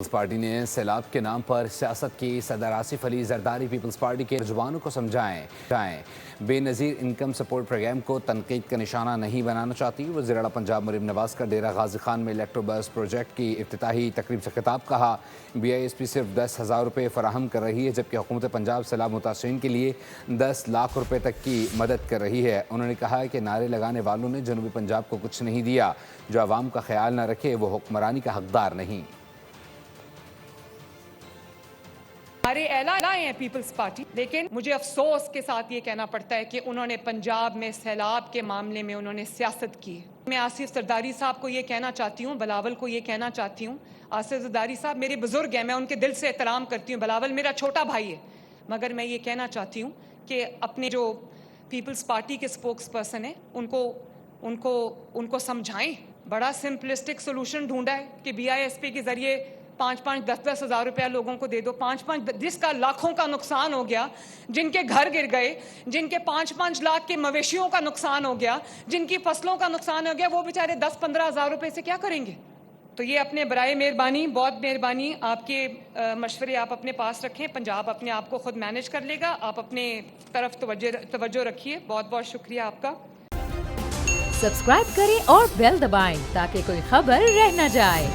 Peoples party نے سیلاب کے نام پر سیاست کی صدر آصف علی زرداری پیپلز پارٹی کے رجحانوں کو سمجھائیں بے نظیر انکم سپورٹ پروگرام کو تنقید کا نشانہ نہیں بنانا چاہتی۔ وزیر اعلیٰ پنجاب مریم نواز کا ڈیرہ غازی خان میں الیکٹرو بس پروجیکٹ کی افتتاحی تقریب سے خطاب کہا BISP صرف 10,000 روپے فراہم کر رہی ہے جبکہ حکومت پنجاب سیلاب متاثرین کے لیے 10 لاکھ روپے تک کی مدد کر رہی ہے۔ انہوں نے کہا کہ نعرے لگانے والوں نے جنوبی پنجاب کو کچھ نہیں دیا، جو عوام کا خیال نہ رکھے وہ حکمرانی کا حقدار نہیں۔ ہمارے اعلیٰ ہیں پیپلز پارٹی، لیکن مجھے افسوس کے ساتھ یہ کہنا پڑتا ہے کہ انہوں نے پنجاب میں سیلاب کے معاملے میں انہوں نے سیاست کی۔ میں آصف زرداری صاحب کو یہ کہنا چاہتی ہوں، بلاول کو یہ کہنا چاہتی ہوں، آصف زرداری صاحب میرے بزرگ ہیں، میں ان کے دل سے احترام کرتی ہوں، بلاول میرا چھوٹا بھائی ہے، مگر میں یہ کہنا چاہتی ہوں کہ اپنے جو پیپلز پارٹی کے سپوکس پرسن ہیں ان کو سمجھائیں۔ بڑا سمپلسٹک سولوشن ڈھونڈا ہے کہ BISP کے ذریعے 5-5 10-10 ہزار روپیہ لوگوں کو دے دو، 5-5 جس کا لاکھوں کا نقصان ہو گیا، جن کے گھر گر گئے، جن کے 5-5 لاکھ کے مویشیوں کا نقصان ہو گیا، جن کی فصلوں کا نقصان ہو گیا، وہ بیچارے 10-15 ہزار روپے سے کیا کریں گے؟ تو یہ اپنے برائے مہربانی، بہت مہربانی، آپ کے مشورے آپ اپنے پاس رکھیں، پنجاب اپنے آپ کو خود مینج کر لے گا، آپ اپنے طرف توجہ رکھیے۔ بہت بہت شکریہ آپ کا۔ سبسکرائب کریں اور بیل دبائیں تاکہ کوئی خبر رہ نہ جائے۔